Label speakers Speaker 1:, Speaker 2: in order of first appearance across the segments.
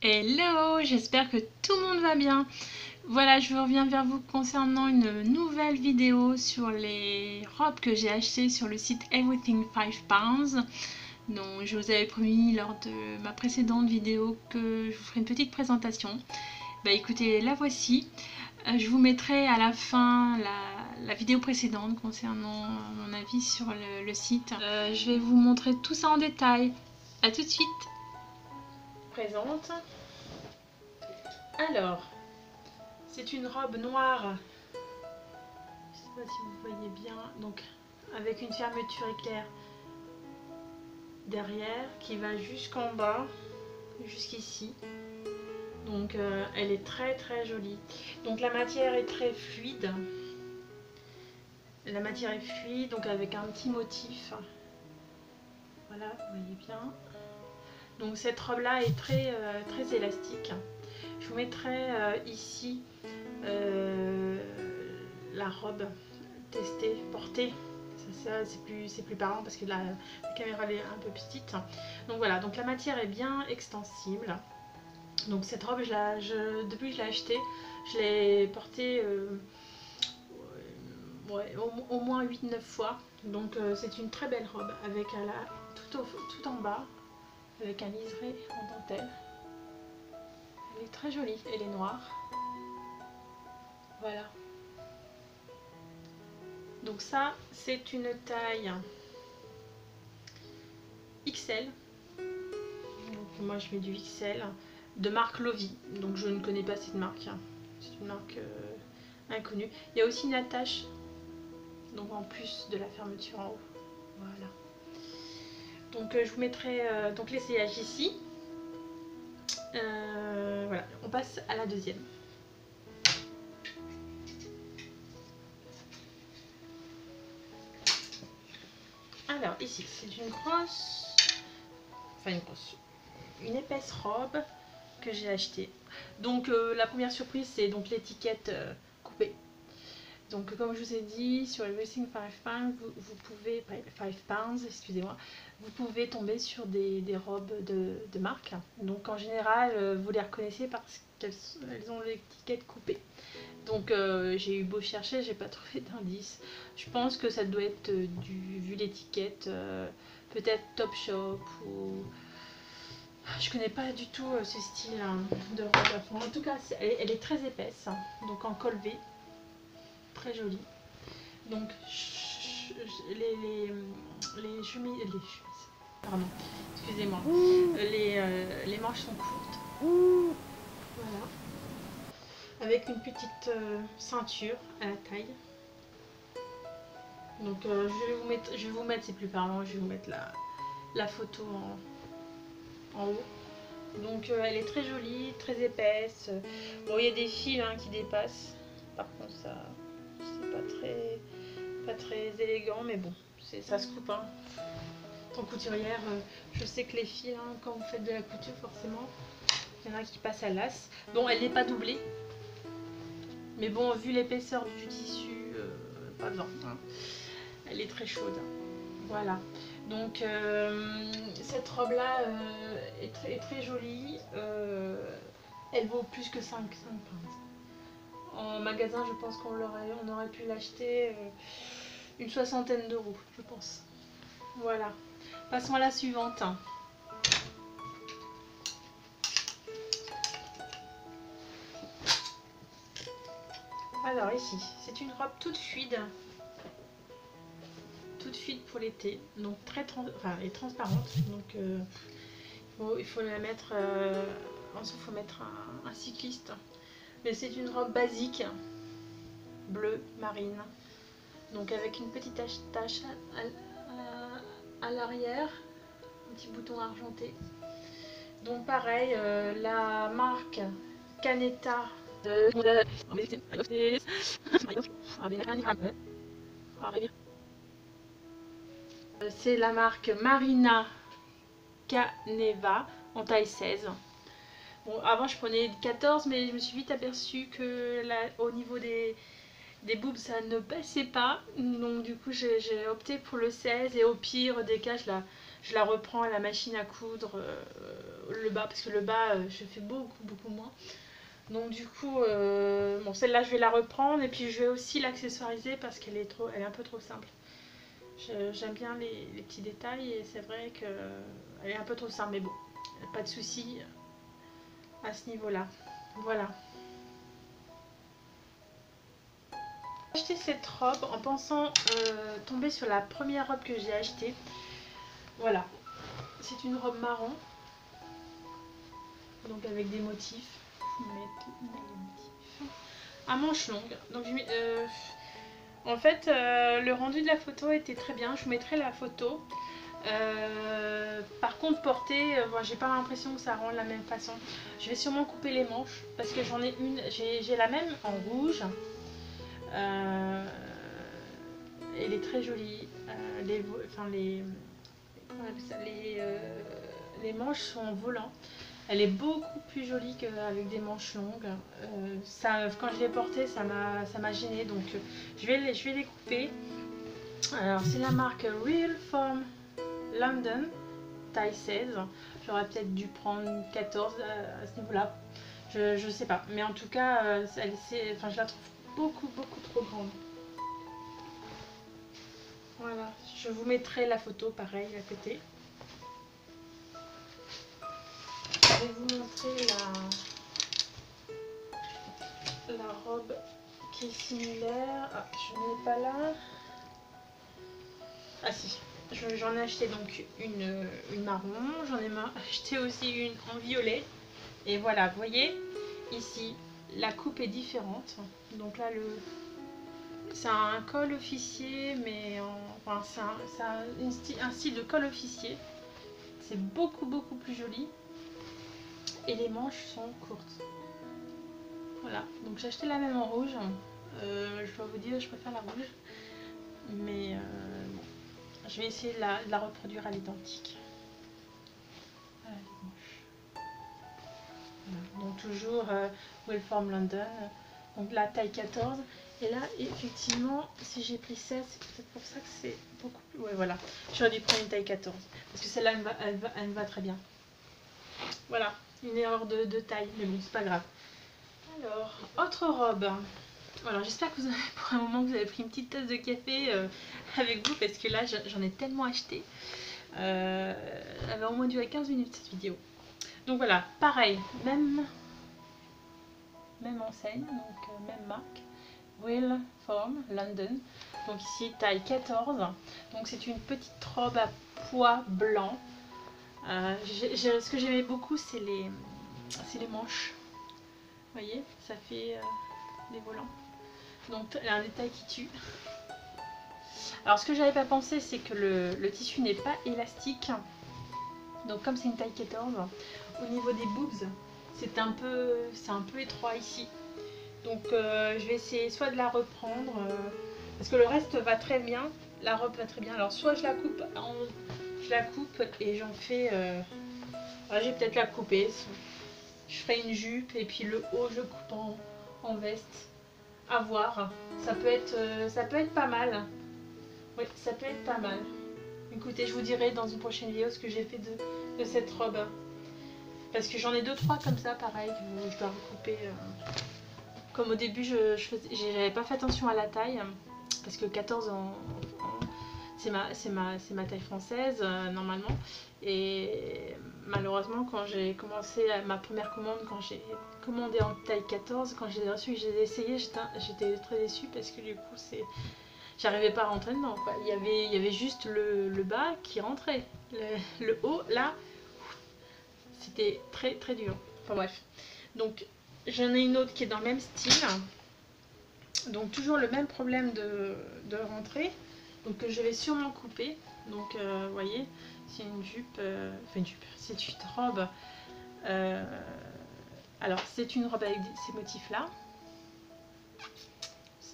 Speaker 1: Hello, j'espère que tout le monde va bien. Voilà, je reviens vers vous concernant une nouvelle vidéo sur les robes que j'ai achetées sur le site Everything 5 Pounds. Donc, je vous avais promis lors de ma précédente vidéo que je vous ferai une petite présentation. Bah écoutez, la voici. Je vous mettrai à la fin la vidéo précédente concernant mon avis sur le site. Je vais vous montrer tout ça en détail. A tout de suite. Présente. Alors, c'est une robe noire. Je ne sais pas si vous voyez bien. Donc, avec une fermeture éclair derrière qui va jusqu'en bas, jusqu'ici. Donc, elle est très très jolie. Donc, la matière est très fluide. La matière est fluide, donc avec un petit motif. Voilà, vous voyez bien. Donc, cette robe-là est très très élastique. Je vous mettrai ici la robe testée, portée. Ça c'est plus parlant parce que la caméra elle est un peu petite. Donc voilà, donc la matière est bien extensible. Donc cette robe, depuis que je l'ai achetée, je l'ai portée ouais, au moins 8-9 fois. Donc c'est une très belle robe avec tout en bas, avec un liseré en dentelle. Elle est très jolie, elle est noire. Voilà. Donc ça, c'est une taille XL. Donc moi je mets du XL de marque Lovie. Donc je ne connais pas cette marque. C'est une marque inconnue. Il y a aussi une attache. Donc en plus de la fermeture en haut. Voilà. Donc je vous mettrai donc l'essayage ici. Voilà. On passe à la deuxième. Alors ici, c'est une grosse, une épaisse robe que j'ai achetée. Donc la première surprise, c'est donc l'étiquette coupée. Donc comme je vous ai dit, sur Everything 5 Pounds, vous pouvez, 5 pounds, excusez-moi, vous pouvez tomber sur des robes de marque. Donc en général, vous les reconnaissez parce qu'elles ont l'étiquette coupée. Donc j'ai eu beau chercher, j'ai pas trouvé d'indice. Je pense que ça doit être vu l'étiquette, peut-être Topshop ou... Je connais pas du tout ce style de robe. En tout cas, elle est très épaisse, donc en col V, très jolie. Donc les chemises, pardon, excusez-moi, les manches sont courtes. Voilà. Avec une petite ceinture à la taille. Donc je vais vous mettre, c'est plus parlant, je vais vous mettre la photo en haut. Donc elle est très jolie, très épaisse. Bon, il y a des fils qui dépassent. Par contre, ça c'est pas très élégant, mais bon, ça se coupe. En tant que couturière, je sais que les fils, quand vous faites de la couture, forcément, il y en a qui passent à l'as. Bon, elle n'est pas doublée. Mais bon, vu l'épaisseur du tissu, pas besoin. Elle est très chaude. Voilà. Donc cette robe là est très jolie. Elle vaut plus que 5 pounds. En magasin, je pense qu'on aurait pu l'acheter une soixantaine d'euros, je pense. Voilà. Passons à la suivante. Alors ici, c'est une robe toute fluide. Toute fluide pour l'été. Donc elle est transparente. Donc il faut la mettre... en dessous, il faut mettre un cycliste. Mais c'est une robe basique, bleue, marine. Donc avec une petite tache à l'arrière, un petit bouton argenté. Donc pareil, la marque Canetta. C'est la marque Marina Caneva en taille 16. Bon, avant je prenais 14, mais je me suis vite aperçue que là, au niveau des des boobs ça ne passait pas, donc du coup j'ai opté pour le 16 et au pire des cas je la reprends à la machine à coudre le bas, parce que le bas je fais beaucoup moins. Donc du coup bon, celle-là je vais la reprendre et puis je vais aussi l'accessoiriser parce qu'elle est elle est un peu trop simple. J'aime bien les petits détails et c'est vrai qu'elle est un peu trop simple, mais bon, pas de souci à ce niveau-là. Voilà. J'ai acheté cette robe en pensant tomber sur la première robe que j'ai achetée. Voilà, c'est une robe marron, donc avec des motifs. Je vais mettre les motifs. À manches longues. Donc en fait, le rendu de la photo était très bien. Je vous mettrai la photo. Par contre, portée, bon, j'ai pas l'impression que ça rend de la même façon. Je vais sûrement couper les manches parce que j'en ai une. J'ai la même en rouge. Elle est très jolie. Comment on appelle ça, les manches sont en volant. Elle est beaucoup plus jolie qu'avec des manches longues. Quand je l'ai portée, ça m'a gênée. Donc je vais les couper. Alors c'est la marque Real Form London, taille 16. J'aurais peut-être dû prendre 14 à ce niveau-là. Je sais pas. Mais en tout cas, je la trouve beaucoup trop grande. Voilà, je vous mettrai la photo pareil à côté. Je vais vous montrer la robe qui est similaire. Ah, je n'ai pas là. Ah si, j'en ai acheté donc une marron, j'en ai acheté aussi une en violet. Et voilà, vous voyez, ici, la coupe est différente. Donc là, c'est un col officier, mais enfin, c'est un style de col officier. C'est beaucoup plus joli. Et les manches sont courtes. Voilà, donc j'ai acheté la même en rouge. Je dois vous dire, je préfère la rouge. Mais bon, je vais essayer de la reproduire à l'identique. Voilà les manches. Voilà. Donc toujours Real Form London. Donc la taille 14. Et là, effectivement, si j'ai pris 16, c'est peut-être pour ça que c'est beaucoup plus... Ouais, voilà. J'aurais dû prendre une taille 14. Parce que celle-là, elle me va très bien. Voilà, une erreur de taille. Mais bon, c'est pas grave. Alors, autre robe. Alors, j'espère que pour un moment, vous avez pris une petite tasse de café avec vous. Parce que là, j'en ai tellement acheté. Elle va au moins durer 15 minutes, cette vidéo. Donc voilà, pareil, même enseigne, donc même marque. Real Form London, donc ici taille 14, donc c'est une petite robe à pois blanc. Ce que j'aimais beaucoup, c'est les manches, vous voyez, ça fait des volants, donc il y a un détail qui tue. Alors ce que j'avais pas pensé, c'est que le tissu n'est pas élastique, donc comme c'est une taille 14, au niveau des boobs, c'est un peu étroit ici. Donc je vais essayer soit de la reprendre, parce que le reste va très bien, la robe va très bien. Alors soit je la coupe, et j'en fais... je vais peut-être la couper. Je ferai une jupe et puis le haut je coupe en veste. À voir. Ça peut être pas mal. Oui, ça peut être pas mal. Écoutez, je vous dirai dans une prochaine vidéo ce que j'ai fait de cette robe. Parce que j'en ai 2-3 comme ça, pareil, que je dois recouper. Comme au début, j'avais pas fait attention à la taille, parce que 14 c'est ma taille française normalement. Et malheureusement, quand j'ai commencé ma première commande, quand j'ai commandé en taille 14, quand j'ai reçu, que j'ai essayé, j'étais très déçue parce que du coup, j'arrivais pas à rentrer dedans, quoi. Il y avait juste le bas qui rentrait. Le haut, là, c'était très dur. Enfin bref. Donc, j'en ai une autre qui est dans le même style. Donc toujours le même problème de rentrée. Donc que je vais sûrement couper. Donc vous voyez, c'est une jupe. C'est une robe. Alors c'est une robe avec ces motifs-là.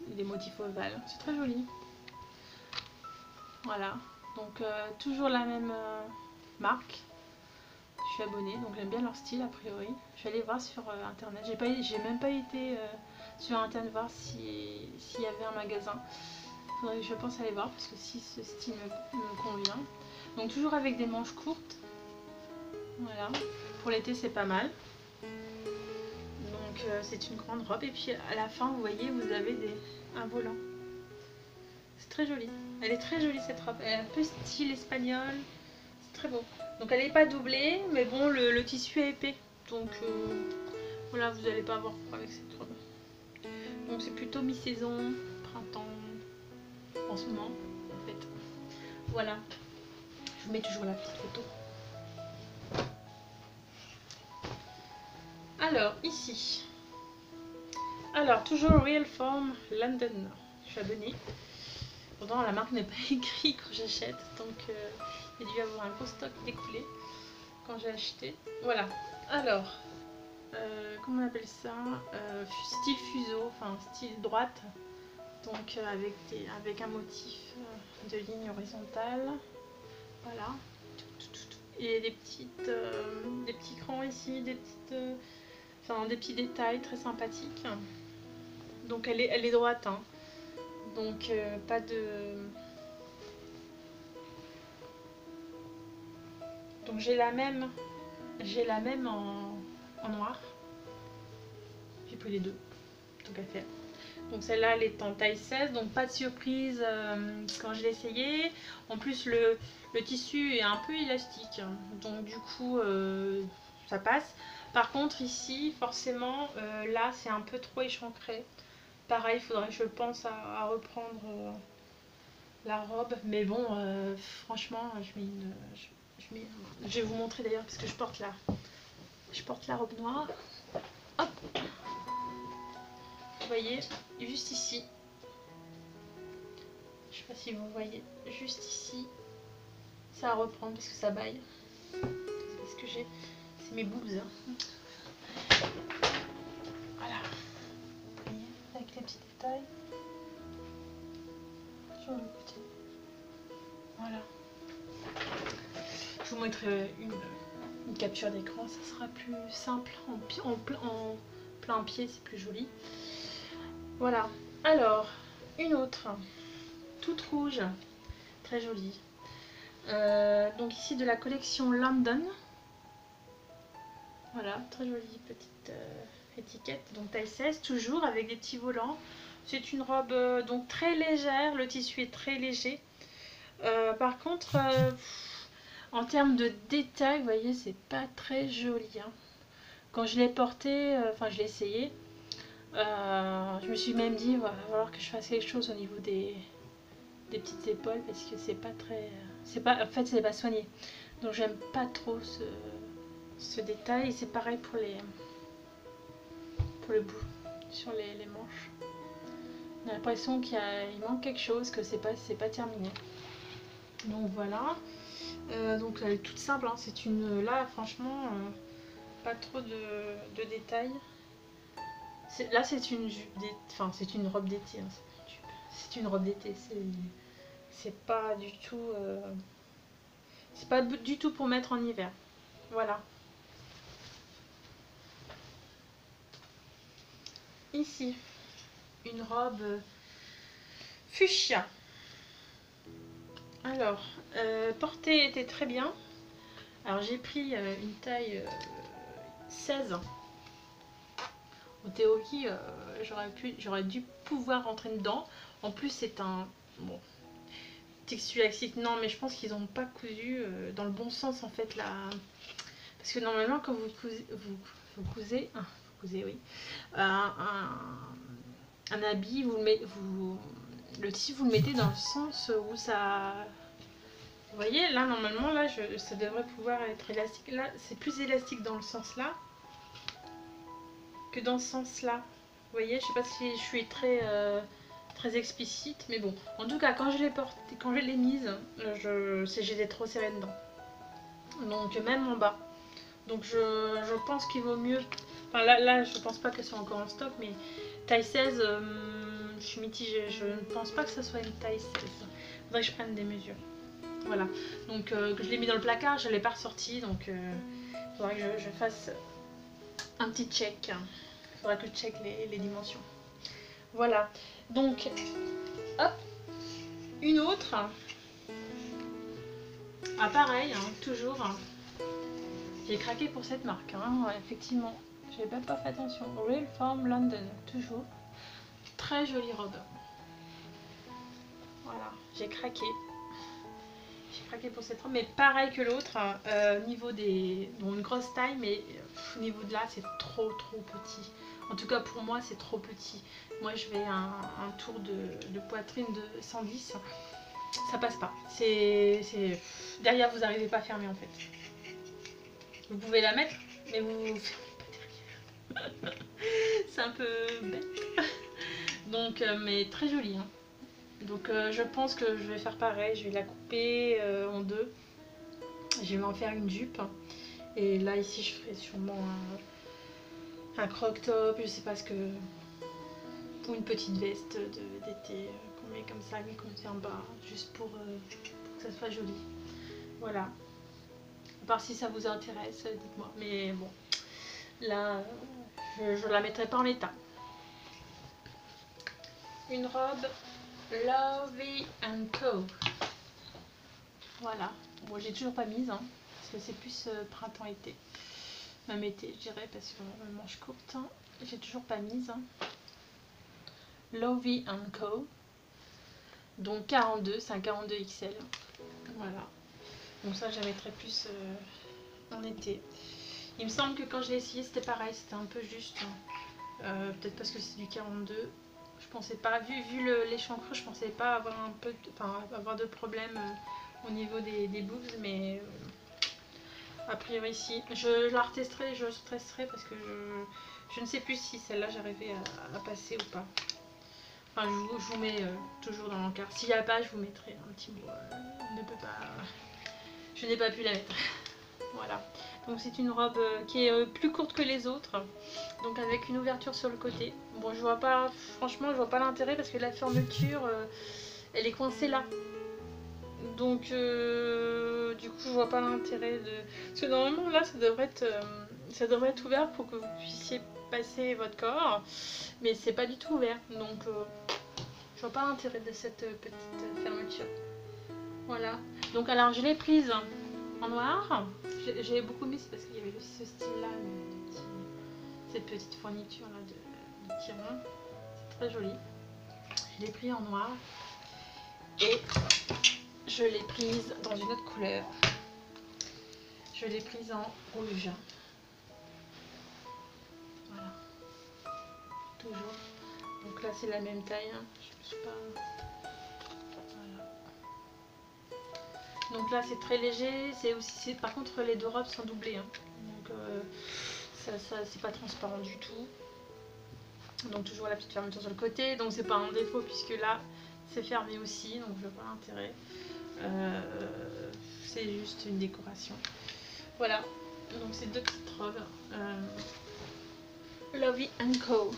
Speaker 1: Des motifs ovales. C'est très joli. Voilà. Donc toujours la même marque. Je suis abonnée, donc j'aime bien leur style a priori. Je vais aller voir sur internet. J'ai même pas été sur internet voir s'il y avait un magasin. Faudrait que je pense aller voir parce que si ce style me convient. Donc toujours avec des manches courtes. Voilà. Pour l'été c'est pas mal. Donc c'est une grande robe. Et puis à la fin vous voyez vous avez un volant. C'est très joli. Elle est très jolie cette robe. Elle est un peu style espagnol. C'est très beau. Donc elle n'est pas doublée. Mais bon le tissu est épais. Donc voilà vous n'allez pas avoir froid avec cette robe. Donc c'est plutôt mi-saison, printemps. En ce moment en fait. Voilà. Je vous mets toujours la petite photo. Alors ici. Alors toujours Real Form London. Je suis abonnée. Pourtant la marque n'est pas écrite quand j'achète. Donc il y a dû y avoir un gros stock découlé quand j'ai acheté. Voilà. Alors comment on appelle ça, style fuseau, enfin style droite. Donc avec un motif de ligne horizontale. Voilà. Et des petits crans ici, des petits détails très sympathiques. Donc elle est droite, hein. Donc pas de... Donc j'ai la même en noir. J'ai pris les deux, tant qu'à faire. Donc celle-là elle est en taille 16, donc pas de surprise quand je l'ai essayé. En plus le tissu est un peu élastique, donc du coup ça passe. Par contre ici forcément là c'est un peu trop échancré. Pareil, il faudrait je pense à reprendre la robe. Mais bon franchement je vais vous montrer d'ailleurs parce que je porte la robe noire. Hop, vous voyez, juste ici. Je sais pas si vous voyez, juste ici, ça va reprendre parce que ça baille. C'est ce que j'ai, c'est mes boobs. Voilà, vous voyez, avec les petits détails sur le côté. Voilà. Je vous montrerai une capture d'écran, ça sera plus simple. En plein pied, c'est plus joli. Voilà. Alors, une autre, toute rouge, très jolie. Donc ici de la collection London. Voilà, très jolie petite étiquette. Donc taille 16, toujours avec des petits volants. C'est une robe donc très légère, le tissu est très léger. Par contre, en termes de détails, vous voyez, c'est pas très joli. Hein. Quand je l'ai porté, enfin je l'ai essayé, je me suis même dit, il va falloir que je fasse quelque chose au niveau des petites épaules parce que c'est pas très... en fait, c'est pas soigné. Donc j'aime pas trop ce détail. Et c'est pareil pour le bout, sur les manches. On a l'impression qu'il manque quelque chose, que c'est pas terminé. Donc voilà. Donc elle est toute simple, hein. C'est une... Là franchement, pas trop de détails. Là c'est une robe d'été. Hein. C'est une robe d'été. C'est pas du tout... c'est pas du tout pour mettre en hiver. Voilà. Ici, une robe fuchsia. Alors, portée était très bien. Alors j'ai pris une taille 16. En théorie, j'aurais dû pouvoir rentrer dedans. En plus, c'est un tissu laxique. Non, mais je pense qu'ils n'ont pas cousu dans le bon sens en fait là. Parce que normalement, quand vous cousez, oui, un habit, le tissu vous le mettez dans le sens où ça... Vous voyez, là normalement, là, ça devrait pouvoir être élastique. Là, c'est plus élastique dans le sens là que dans ce sens là. Vous voyez, je sais pas si je suis très explicite, mais bon. En tout cas, quand je l'ai portée, quand je l'ai mise, j'étais trop serrée dedans. Donc même en bas. Donc je pense qu'il vaut mieux... Enfin là je pense pas qu'elle soit encore en stock, mais taille 16, je suis mitigée. Je ne pense pas que ce soit une taille 16. Il faudrait que je prenne des mesures. Voilà. Donc que je l'ai mis dans le placard, je ne l'ai pas ressorti. Donc il faudrait que je fasse un petit check. Il faudrait que je check les dimensions. Voilà, donc hop, une autre. Ah pareil, hein, toujours. J'ai craqué pour cette marque, hein, effectivement. J'ai même pas fait attention. Real Form London, toujours. Très jolie robe. Voilà, j'ai craqué. J'ai craqué pour cette robe, mais pareil que l'autre, niveau des... Bon, une grosse taille, mais au niveau de là, c'est trop petit. En tout cas, pour moi, c'est trop petit. Moi, je vais un tour de poitrine de 110. Ça passe pas. Derrière, vous n'arrivez pas à fermer, en fait. Vous pouvez la mettre, mais vous ne fermez pas derrière. C'est un peu bête. Donc, mais très jolie, hein. Donc je pense que je vais faire pareil, je vais la couper en deux. Je vais en faire une jupe. Et là ici je ferai sûrement un croc top, je sais pas ce que... Ou une petite veste d'été qu'on met comme ça, qu'on tient en bas, juste pour que ça soit joli. Voilà. À part si ça vous intéresse, dites-moi. Mais bon, là je la mettrai pas en état. Une robe Lovey & Co. Voilà. Bon, j'ai toujours pas mise, hein, parce que c'est plus printemps-été. Même été, je dirais, parce que manche courte. Hein. J'ai toujours pas mise. Hein. Lovey & Co. Donc 42, c'est un 42 XL. Voilà. Donc ça, je la mettrai plus en été. Il me semble que quand je l'ai essayé, c'était pareil, c'était un peu juste. Peut-être parce que c'est du 42. Je pensais pas, vu l'échancrure, je pensais pas avoir avoir de problème au niveau des boobs, mais a priori si. Je la retesterai, je stresserai parce que je ne sais plus si celle-là j'arrivais à passer ou pas. Enfin, je vous mets toujours dans l'encart. S'il n'y a pas, je vous mettrai un petit mot. Ne peut pas. Je n'ai pas pu la mettre. Voilà. Donc c'est une robe qui est plus courte que les autres. Donc avec une ouverture sur le côté. Bon, je vois pas, franchement, je vois pas l'intérêt parce que la fermeture, elle est coincée là. Donc du coup, je vois pas l'intérêt de... Parce que normalement là, ça devrait être ouvert pour que vous puissiez passer votre corps. Mais c'est pas du tout ouvert. Donc je vois pas l'intérêt de cette petite fermeture. Voilà. Donc alors, je l'ai prise en noir. J'ai beaucoup mis, c'est parce qu'il y avait ce style-là, cette petite fourniture là de tiron. C'est très joli. Je l'ai pris en noir et je l'ai prise dans une autre couleur. Je l'ai prise en rouge. Voilà. Toujours. Donc là c'est la même taille. Hein. Je sais pas. Voilà. Donc là c'est très léger. C'est aussi, par contre les deux robes sont doublées. Hein. Donc ça c'est pas transparent du tout. Donc toujours la petite fermeture sur le côté, donc c'est pas un défaut puisque là c'est fermé aussi, donc je vois pas l'intérêt. C'est juste une décoration. Voilà, donc c'est deux petites robes. Lovey & Co.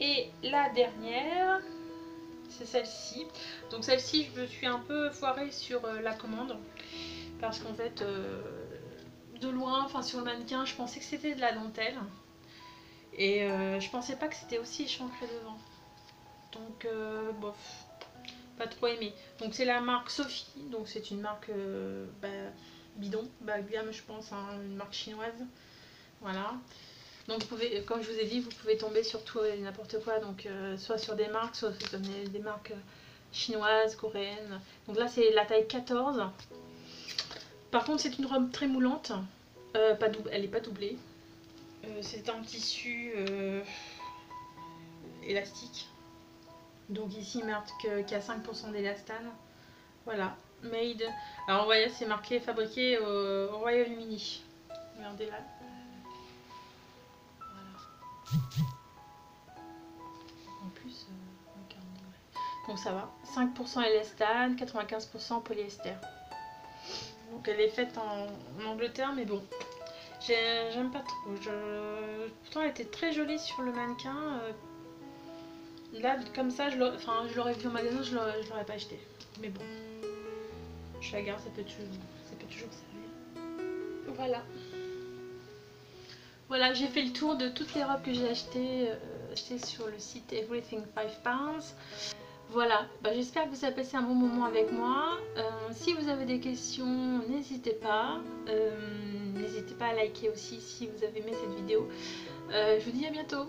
Speaker 1: Et la dernière, c'est celle-ci. Donc celle-ci, je me suis un peu foirée sur la commande parce qu'en fait, de loin, enfin sur le mannequin, je pensais que c'était de la dentelle. Et je pensais pas que c'était aussi échancré devant. Donc, bof, pas trop aimé. Donc, c'est la marque Sophie. Donc, c'est une marque bidon, bas de gamme, je pense, hein, une marque chinoise. Voilà. Donc, vous pouvez, comme je vous ai dit, vous pouvez tomber sur tout et n'importe quoi. Donc, soit sur des marques, soit sur des marques chinoises, coréennes. Donc, là, c'est la taille 14. Par contre, c'est une robe très moulante. Elle n'est pas doublée. C'est un tissu élastique. Donc ici il marque qu'il y a 5% d'élastane. Voilà, made. Alors vous voyez, c'est marqué fabriqué au Royaume-Uni. Regardez là. Voilà. En plus, regardez, ouais. Donc ça va. 5% élastane, 95% polyester. Donc elle est faite en Angleterre, mais bon. J'aime pas trop. Pourtant elle était très jolie sur le mannequin. Là, comme ça, je l'aurais vu au magasin, je l'aurais pas acheté. Mais bon, je la garde, ça peut toujours servir. Voilà. Voilà, j'ai fait le tour de toutes les robes que j'ai achetées acheter sur le site Everything 5 Pounds. Voilà, j'espère que vous avez passé un bon moment avec moi. Si vous avez des questions, n'hésitez pas. N'hésitez pas à liker aussi si vous avez aimé cette vidéo. Je vous dis à bientôt.